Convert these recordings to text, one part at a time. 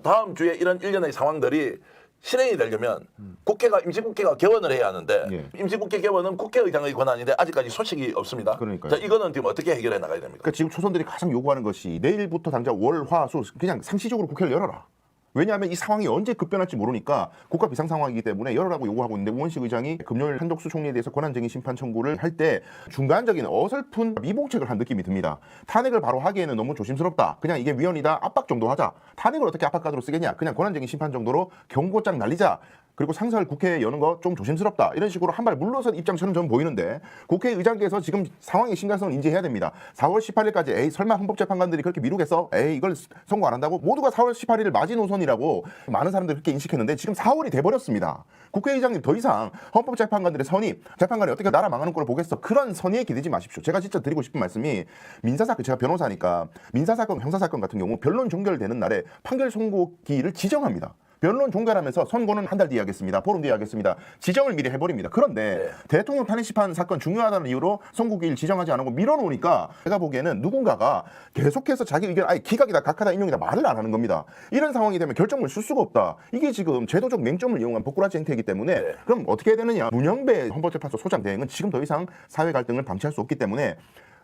다음 주에 이런 일련의 상황들이 실행이 되려면 국회가 임시국회가 개원을 해야 하는데 예. 임시국회 개원은 국회의장의 권한인데 아직까지 소식이 없습니다. 그러니까요. 자, 이거는 지금 어떻게 해결해 나가야 됩니까? 그러니까 지금 초선들이 가장 요구하는 것이 내일부터 당장 월, 화, 수 그냥 상시적으로 국회를 열어라. 왜냐하면 이 상황이 언제 급변할지 모르니까 국가 비상 상황이기 때문에 열어라고 요구하고 있는데 우원식 의장이 금요일 한덕수 총리에 대해서 권한쟁의 심판 청구를 할 때 중간적인 어설픈 미봉책을 한 느낌이 듭니다. 탄핵을 바로 하기에는 너무 조심스럽다. 그냥 이게 위헌이다. 압박 정도 하자. 탄핵을 어떻게 압박카드로 쓰겠냐. 그냥 권한쟁의 심판 정도로 경고장 날리자. 그리고 상설 국회 여는 거 좀 조심스럽다. 이런 식으로 한 발 물러선 입장처럼 저는 보이는데 국회의장께서 지금 상황의 심각성을 인지해야 됩니다. 4월 18일까지 에이 설마 헌법재판관들이 그렇게 미루겠어? 에이 이걸 선고 안 한다고? 모두가 4월 18일을 마지노선이라고 많은 사람들이 그렇게 인식했는데 지금 4월이 돼버렸습니다. 국회의장님 더 이상 헌법재판관들의 선임, 재판관이 어떻게 나라 망하는 꼴을 보겠어? 그런 선의에 기대지 마십시오. 제가 진짜 드리고 싶은 말씀이 민사사건, 제가 변호사니까 민사사건, 형사사건 같은 경우 변론 종결되는 날에 판결 선고기일을 지정합니다. 변론 종결하면서 선고는 한 달 뒤에 하겠습니다. 보름 뒤에 하겠습니다. 지정을 미리 해버립니다. 그런데 대통령 탄핵 심판 사건 중요하다는 이유로 선고기일 지정하지 않고 밀어놓으니까 제가 보기에는 누군가가 계속해서 자기 의견 기각이다, 각하다, 인용이다 말을 안 하는 겁니다. 이런 상황이 되면 결정을 쓸 수가 없다. 이게 지금 제도적 맹점을 이용한 복구라지 행태이기 때문에 그럼 어떻게 해야 되느냐. 문영배 헌법재판소 소장 대행은 지금 더 이상 사회 갈등을 방치할 수 없기 때문에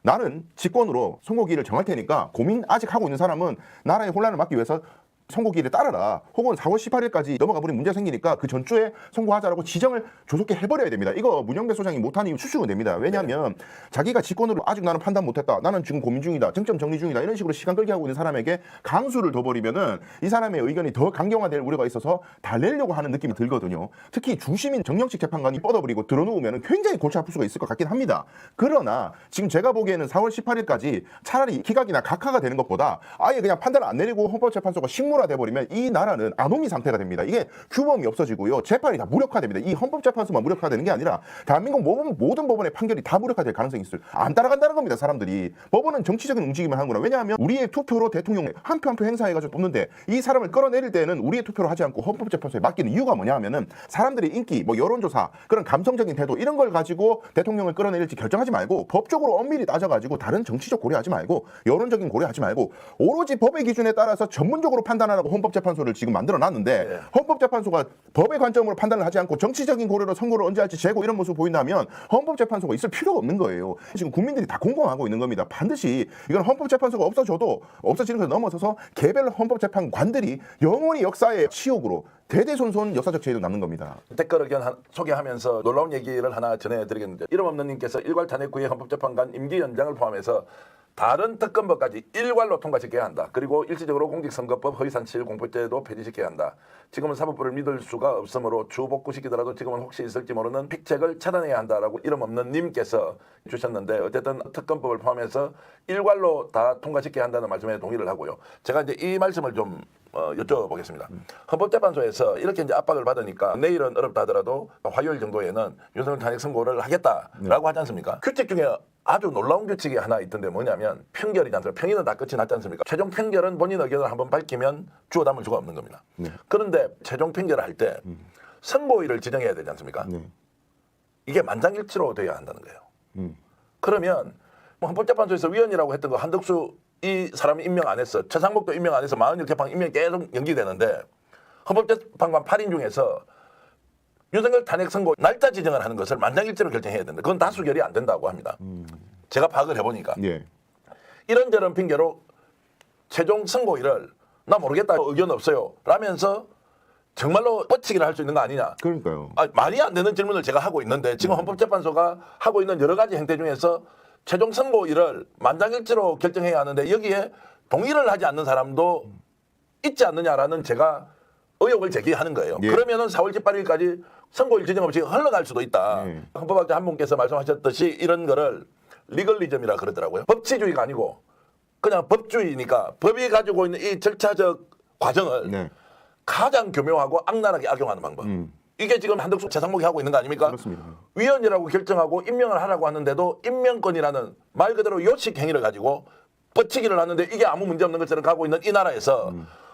나는 직권으로 선고기일을 정할 테니까 고민 아직 하고 있는 사람은 나라의 혼란을 막기 위해서 선고기일에 따라라. 혹은 4월 18일까지 넘어가 버리면 문제가 생기니까 그 전주에 선고하자라고 지정을 조속히 해버려야 됩니다. 이거 문영배 소장이 못한 이유 추측은 됩니다. 왜냐하면 자기가 직권으로 아직 나는 판단 못했다. 나는 지금 고민 중이다. 쟁점 정리 중이다. 이런 식으로 시간 끌게 하고 있는 사람에게 강수를 둬버리면은 이 사람의 의견이 더 강경화될 우려가 있어서 달래려고 하는 느낌이 들거든요. 특히 주심인 정영식 재판관이 뻗어버리고 들어놓으면 굉장히 골치 아플 수가 있을 것 같긴 합니다. 그러나 지금 제가 보기에는 4월 18일까지 차라리 기각이나 각하가 되는 것보다 아예 그냥 판단을 안 내리고 헌법재판소가 식물화돼 버리면 이 나라는 아노미 상태가 됩니다. 이게 규범이 없어지고요. 재판이 다 무력화됩니다. 이 헌법재판소만 무력화되는 게 아니라 대한민국 모든 법원의 판결이 다 무력화될 가능성이 있어요. 안 따라간다는 겁니다. 사람들이. 법원은 정치적인 움직임을 하는 거나. 왜냐하면 우리의 투표로 대통령 한 표 한 표 행사해가지고 뽑는데 이 사람을 끌어내릴 때는 우리의 투표로 하지 않고 헌법재판소에 맡기는 이유가 뭐냐 하면은 사람들의 인기, 여론조사, 그런 감성적인 태도 이런 걸 가지고 대통령을 끌어내릴지 결정하지 말고 법적으로 엄밀히 따져가지고 다른 정치적 고려하지 말고 여론적인 고려하지 말고 오로지 법의 기준에 따라서 전문적으로 판단하라고 헌법재판소를 지금 만들어놨는데 헌법재판소가 법의 관점으로 판단을 하지 않고 정치적인 고려로 선고를 언제 할지 재고 이런 모습을 보인다면 헌법재판소가 있을 필요가 없는 거예요. 지금 국민들이 다 공감하고 있는 겁니다. 반드시 이건 헌법재판소가 없어져도 없어지는 것을 넘어서서 개별 헌법재판관들이 영원히 역사의 치욕으로 대대손손 역사적 죄로 남는 겁니다. 댓글 의견 소개하면서 놀라운 얘기를 하나 전해드리겠는데 이름 없는 님께서 일괄 탄핵 후에 헌법재판관 임기 연장을 포함해서 다른 특검법까지 일괄로 통과시켜야 한다. 그리고 일시적으로 공직선거법 허위사실 공표죄도 폐지시켜야 한다. 지금은 사법부를 믿을 수가 없으므로 주복구시키더라도 지금은 혹시 있을지 모르는 픽책을 차단해야 한다라고 이름 없는 님께서 주셨는데 어쨌든 특검법을 포함해서 일괄로 다 통과시켜야 한다는 말씀에 동의를 하고요. 제가 이제 이 말씀을 좀 여쭤보겠습니다. 헌법재판소에서 이렇게 이제 압박을 받으니까 내일은 어렵다 하더라도 화요일 정도에는 윤석열 탄핵 선고를 하겠다라고 하지 않습니까? 규칙 중에 아주 놀라운 규칙이 하나 있던데 뭐냐면 편결이지 않습니까? 평의는 다 끝이 났지 않습니까? 최종 편결은 본인 의견을 한번 밝히면 주어 담을 수가 없는 겁니다. 그런데 최종 편결을 할 때 선고일을 지정해야 되지 않습니까? 이게 만장일치로 돼야 한다는 거예요. 그러면 헌법재판소에서 위원이라고 했던 거 한덕수 이 사람이 임명 안 했어. 최상목도 임명 안 해서 46재판 임명이 계속 연기되는데 헌법재판관 8인 중에서 윤석열 탄핵 선고 날짜 지정을 하는 것을 만장일치로 결정해야 된다. 그건 다수결이 안 된다고 합니다. 제가 파악을 해보니까. 이런저런 핑계로 최종 선고일을 나 모르겠다 의견 없어요 라면서 정말로 뻗치기를 할 수 있는 거 아니냐. 그러니까요. 말이 안 되는 질문을 제가 하고 있는데 지금 헌법재판소가 하고 있는 여러 가지 행태 중에서 최종 선고일을 만장일치로 결정해야 하는데 여기에 동의를 하지 않는 사람도 있지 않느냐라는 제가 의혹을 제기하는 거예요. 그러면은 4월 18일까지 선고일 지정 없이 흘러갈 수도 있다. 헌법학자 한 분께서 말씀하셨듯이 이런 거를 리걸리즘이라 그러더라고요. 법치주의가 아니고 그냥 법주의니까 법이 가지고 있는 이 절차적 과정을 가장 교묘하고 악랄하게 악용하는 방법. 이게 지금 한덕수 최상목이 하고 있는 거 아닙니까? 그렇습니다. 위원이라고 결정하고 임명을 하라고 하는데도 임명권이라는 말 그대로 요식 행위를 가지고 뻗치기를 하는데 이게 아무 문제 없는 것처럼 가고 있는 이 나라에서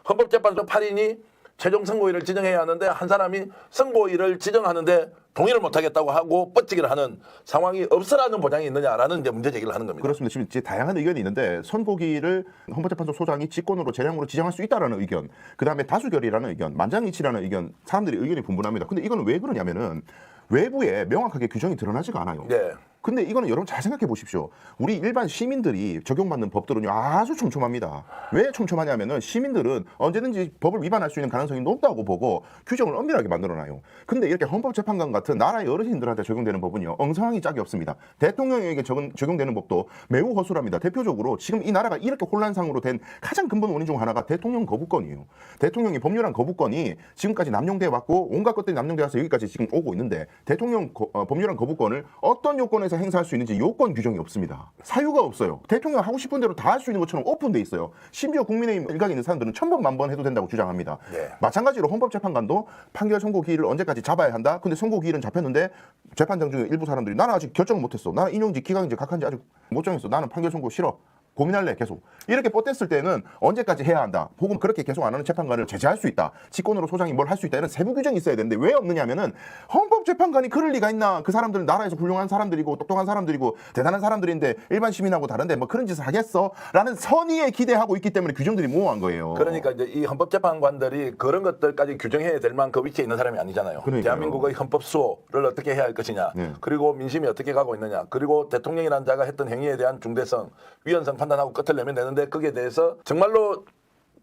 헌법재판소 8인이 최종 선고일을 지정해야 하는데 한 사람이 선고일을 지정하는데 동의를 못하겠다고 하고 뻗치기를 하는 상황이 없으라는 보장이 있느냐라는 이제 문제 제기를 하는 겁니다. 그렇습니다. 지금 이제 다양한 의견이 있는데 선고기를 헌법재판소 소장이 직권으로 재량으로 지정할 수 있다라는 의견, 그다음에 다수결이라는 의견, 만장일치라는 의견, 사람들이 의견이 분분합니다. 근데 이거는 왜 그러냐면은 외부에 명확하게 규정이 드러나지가 않아요. 네. 근데 이거는 여러분 잘 생각해 보십시오. 우리 일반 시민들이 적용받는 법들은요 아주 촘촘합니다. 왜 촘촘하냐면은 시민들은 언제든지 법을 위반할 수 있는 가능성이 높다고 보고 규정을 엄밀하게 만들어놔요. 근데 이렇게 헌법재판관 같은 나라의 어르신들한테 적용되는 법은요 엉성하기 짝이 없습니다. 대통령에게 적용되는 법도 매우 허술합니다. 대표적으로 지금 이 나라가 이렇게 혼란상으로 된 가장 근본 원인 중 하나가 대통령 거부권이에요. 대통령이 법률안 거부권이 지금까지 남용돼 왔고 온갖 것들이 남용돼 와서 여기까지 지금 오고 있는데 대통령 법률안 거부권을 어떤 요건에서 행사할 수 있는지 요건 규정이 없습니다. 사유가 없어요. 대통령 하고 싶은 대로 다 할 수 있는 것처럼 오픈돼 있어요. 심지어 국민의힘 일각에 있는 사람들은 1000번 만번 해도 된다고 주장합니다. 네. 마찬가지로 헌법재판관도 판결 선고 기일을 언제까지 잡아야 한다. 근데 선고 기일은 잡혔는데 재판장 중에 일부 사람들이 나는 아직 결정을 못했어. 나는 인용지 기각인지 각한지 아직 못 정했어. 나는 판결 선고 싫어. 고민할래 계속. 이렇게 뻗댔을 때는 언제까지 해야 한다. 혹은 그렇게 계속 안 하는 재판관을 제재할 수 있다. 직권으로 소장이 뭘 할 수 있다. 이런 세부 규정이 있어야 되는데 왜 없느냐면은 헌법재판관이 그럴 리가 있나. 그 사람들은 나라에서 훌륭한 사람들이고 똑똑한 사람들이고 대단한 사람들인데 일반 시민하고 다른데 뭐 그런 짓을 하겠어? 라는 선의에 기대하고 있기 때문에 규정들이 모호한 거예요. 그러니까 이제 이 헌법재판관들이 그런 것들까지 규정해야 될 만큼 위치에 있는 사람이 아니잖아요. 그러니까요. 대한민국의 헌법 수호를 어떻게 해야 할 것이냐. 네. 그리고 민심이 어떻게 가고 있느냐. 그리고 대통령이라는 자가 했던 행위에 대한 중대성, 위헌성 판단하고 끝을 내면 되는데 거기에 대해서 정말로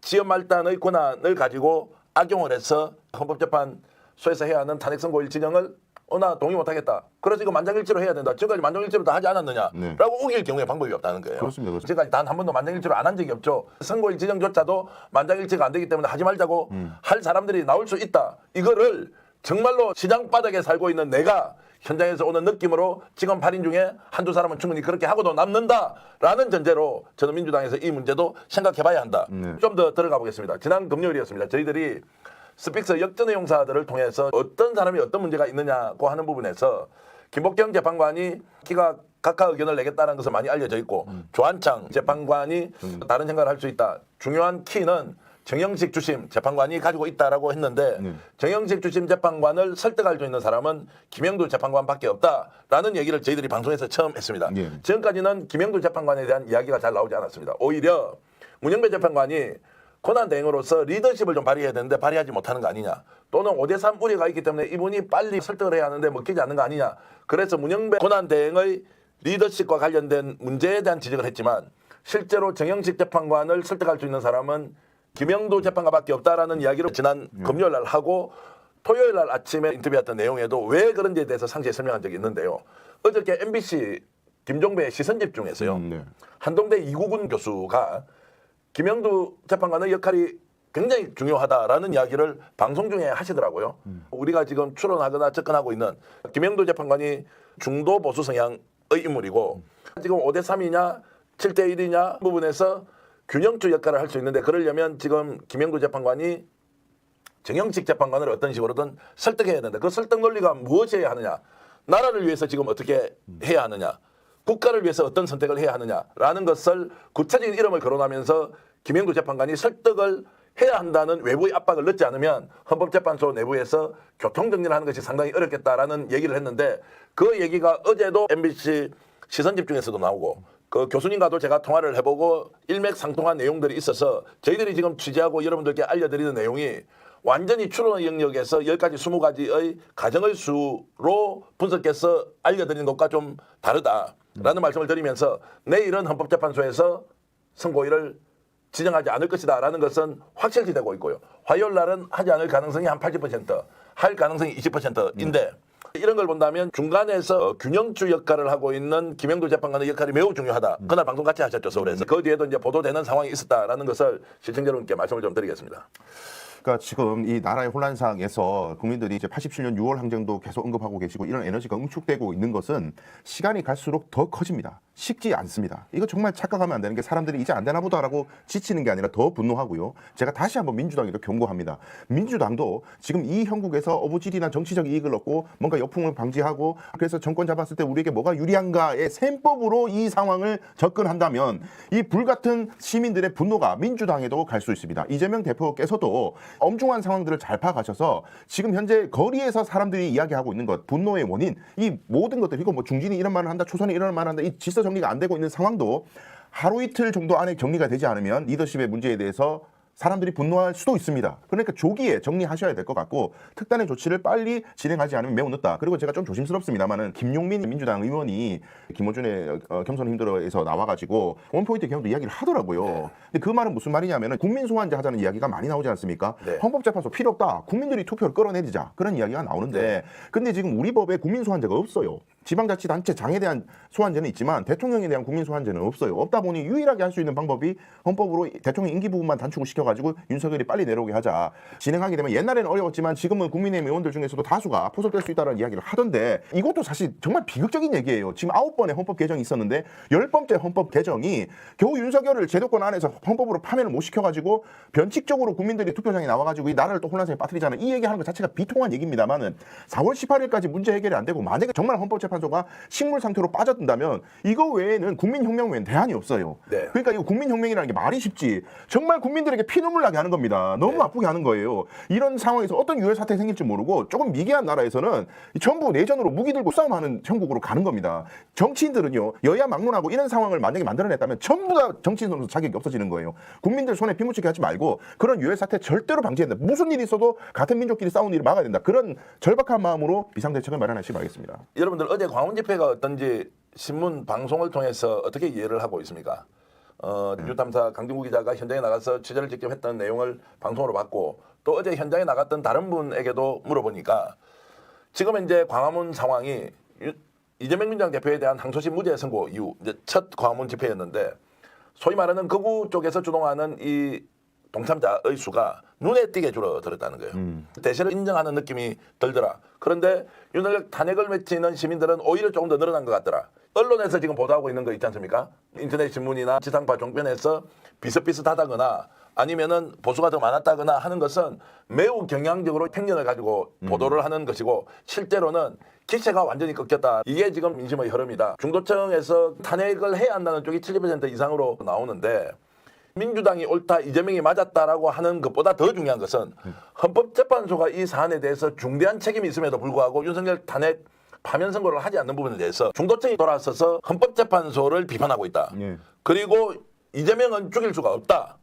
지연 말단의 권한을 가지고 악용을 해서 헌법재판소에서 해야 하는 탄핵선고일 지정을 나 동의 못하겠다. 그래서 이거 만장일치로 해야 된다. 지금까지 만장일치로 다 하지 않았느냐라고 네. 우길 경우에 방법이 없다는 거예요. 그렇습니다. 지금까지 단 한 번도 만장일치로 안 한 적이 없죠. 선고일 지정조차도 만장일치가 안 되기 때문에 하지 말자고 할 사람들이 나올 수 있다. 이거를 정말로 시장 바닥에 살고 있는 내가 현장에서 오는 느낌으로 지금 8인 중에 한두 사람은 충분히 그렇게 하고도 남는다라는 전제로 저는 민주당에서 이 문제도 생각해봐야 한다. 좀 더 들어가 보겠습니다. 지난 금요일이었습니다. 저희들이 스픽스 역전의 용사들을 통해서 어떤 사람이 어떤 문제가 있느냐고 하는 부분에서 김복경 재판관이 각하 의견을 내겠다는 것은 많이 알려져 있고 조한창 재판관이 다른 생각을 할 수 있다. 중요한 키는 정영식 주심 재판관이 가지고 있다라고 했는데 정영식 주심 재판관을 설득할 수 있는 사람은 김영두 재판관밖에 없다라는 얘기를 저희들이 방송에서 처음 했습니다. 예. 지금까지는 김영두 재판관에 대한 이야기가 잘 나오지 않았습니다. 오히려 문영배 재판관이 권한 대행으로서 리더십을 좀 발휘해야 되는데 발휘하지 못하는 거 아니냐. 또는 5대3 우려가 있기 때문에 이분이 빨리 설득을 해야 하는데 먹히지 않는 거 아니냐. 그래서 문영배 권한 대행의 리더십과 관련된 문제에 대한 지적을 했지만 실제로 정영식 재판관을 설득할 수 있는 사람은 김영두 재판관밖에 없다라는 이야기를 지난 금요일 날 하고 토요일 날 아침에 인터뷰했던 내용에도 왜 그런지에 대해서 상세히 설명한 적이 있는데요. 어저께 MBC 김종배의 시선집중에서요. 네. 한동대 이구군 교수가 김영두 재판관의 역할이 굉장히 중요하다라는 이야기를 방송 중에 하시더라고요. 우리가 지금 추론하거나 접근하고 있는 김영두 재판관이 중도 보수 성향의 인물이고 지금 5대3이냐 7대1이냐 부분에서 균형주 역할을 할 수 있는데 그러려면 지금 김영두 재판관이 정영식 재판관을 어떤 식으로든 설득해야 된다. 그 설득 논리가 무엇이어야 하느냐. 나라를 위해서 지금 어떻게 해야 하느냐. 국가를 위해서 어떤 선택을 해야 하느냐라는 것을 구체적인 이름을 거론하면서 김영두 재판관이 설득을 해야 한다는 외부의 압박을 넣지 않으면 헌법재판소 내부에서 교통정리를 하는 것이 상당히 어렵겠다라는 얘기를 했는데 그 얘기가 어제도 MBC 시선집중에서도 나오고 그 교수님과도 제가 통화를 해보고 일맥상통한 내용들이 있어서 저희들이 지금 취재하고 여러분들께 알려드리는 내용이 완전히 추론의 영역에서 10가지, 20가지의 가정의 수로 분석해서 알려드리는 것과 좀 다르다라는 말씀을 드리면서 내일은 헌법재판소에서 선고일을 지정하지 않을 것이다라는 것은 확실시 되고 있고요. 화요일 날은 하지 않을 가능성이 한 80%, 할 가능성이 20%인데 이런 걸 본다면 중간에서 균형주 역할을 하고 있는 김영두 재판관의 역할이 매우 중요하다. 그날 방송 같이 하셨죠, 서울에서. 그 뒤에도 이제 보도되는 상황이 있었다라는 것을 시청자 여러분께 말씀을 좀 드리겠습니다. 그러니까 지금 이 나라의 혼란상에서 국민들이 이제 87년 6월 항쟁도 계속 언급하고 계시고 이런 에너지가 응축되고 있는 것은 시간이 갈수록 더 커집니다. 쉽지 않습니다. 이거 정말 착각하면 안 되는 게 사람들이 이제 안 되나 보다라고 지치는 게 아니라 더 분노하고요. 제가 다시 한번 민주당에도 경고합니다. 민주당도 지금 이 형국에서 어부질이나 정치적 이익을 얻고 뭔가 역풍을 방지하고 그래서 정권 잡았을 때 우리에게 뭐가 유리한가의 셈법으로 이 상황을 접근한다면 이 불같은 시민들의 분노가 민주당에도 갈 수 있습니다. 이재명 대표께서도 엄중한 상황들을 잘 파악하셔서 지금 현재 거리에서 사람들이 이야기하고 있는 것, 분노의 원인, 이 모든 것들, 이거 뭐 중진이 이런 말을 한다, 초선이 이런 말을 한다, 이 질서 정리가 안 되고 있는 상황도 하루 이틀 정도 안에 정리가 되지 않으면 리더십의 문제에 대해서 사람들이 분노할 수도 있습니다. 그러니까 조기에 정리하셔야 될 것 같고 특단의 조치를 빨리 진행하지 않으면 매우 늦다. 그리고 제가 좀 조심스럽습니다만은 김용민 민주당 의원이 김어준의 겸손 힘들어에서 나와가지고 원포인트 개헌도 이야기를 하더라고요. 네. 근데 그 말은 무슨 말이냐면은 국민 소환제 하자는 이야기가 많이 나오지 않습니까? 네. 헌법재판소 필요 없다. 국민들이 투표를 끌어내리자. 그런 이야기가 나오는데 네. 근데 지금 우리 법에 국민 소환제가 없어요. 지방자치단체장에 대한 소환제는 있지만 대통령에 대한 국민 소환제는 없어요. 없다 보니 유일하게 할 수 있는 방법이 헌법으로 대통령 임기 부분만 단축을 시켜가지고 윤석열이 빨리 내려오게 하자. 진행하게 되면 옛날에는 어려웠지만 지금은 국민의힘 의원들 중에서도 다수가 포섭될 수 있다는 이야기를 하던데 이것도 사실 정말 비극적인 얘기예요. 지금 9번의 헌법 개정이 있었는데 10번째 헌법 개정이 겨우 윤석열을 제도권 안에서 헌법으로 파면을 못 시켜가지고 변칙적으로 국민들이 투표장에 나와가지고 이 나라를 또 혼란상에 빠뜨리자는 이 얘기하는 것 자체가 비통한 얘기입니다만은 4월 18일까지 문제 해결이 안 되고 만약에 정말 헌법재판소가 식물 상태로 빠져든다면 이거 외에는 국민혁명 외에는 대안이 없어요. 네. 그러니까 이거 국민혁명이라는 게 말이 쉽지 정말 국민들에게 피눈물 나게 하는 겁니다. 너무 네. 아프게 하는 거예요. 이런 상황에서 어떤 유혈 사태가 생길지 모르고 조금 미개한 나라에서는 전부 내전으로 무기 들고 싸움하는 형국으로 가는 겁니다. 정치인들은요 여야 막론하고 이런 상황을 만약에 만들어냈다면 전부 다 정치인으로서 자격이 없어지는 거예요. 국민들 손에 피 묻히게 하지 말고 그런 유혈 사태 절대로 방지해야 된다. 무슨 일이 있어도 같은 민족끼리 싸우는 일을 막아야 된다. 그런 절박한 마음으로 비상대책을 마련하시기 바라겠습니다. 여러분들 어제 광화문 집회가 어떤지 신문 방송을 통해서 어떻게 이해를 하고 있습니까? 뉴탐사 강진구 기자가 현장에 나가서 취재를 직접 했던 내용을 방송으로 봤고 또 어제 현장에 나갔던 다른 분에게도 물어보니까 지금 이제 광화문 상황이 이재명 민주당 대표에 대한 항소심 무죄 선고 이후 이제 첫 광화문 집회였는데 소위 말하는 극우 쪽에서 주동하는 이 동참자의 수가 눈에 띄게 줄어들었다는 거예요. 대세를 인정하는 느낌이 들더라. 그런데 윤석열 탄핵을 외치는 시민들은 오히려 조금 더 늘어난 것 같더라. 언론에서 지금 보도하고 있는 거 있지 않습니까? 인터넷 신문이나 지상파 종편에서 비슷비슷하다거나 아니면은 보수가 더 많았다거나 하는 것은 매우 경향적으로 편견을 가지고 보도를 하는 것이고 실제로는 기세가 완전히 꺾였다. 이게 지금 민심의 흐름이다. 중도층에서 탄핵을 해야 한다는 쪽이 70% 이상으로 나오는데 민주당이 옳다, 이재명이 맞았다라고 하는 것보다 더 중요한 것은 헌법재판소가 이 사안에 대해서 중대한 책임이 있음에도 불구하고 윤석열 탄핵 파면 선고를 하지 않는 부분에 대해서 중도층이 돌아서서 헌법재판소를 비판하고 있다. 예. 그리고 이재명은 죽일 수가 없다.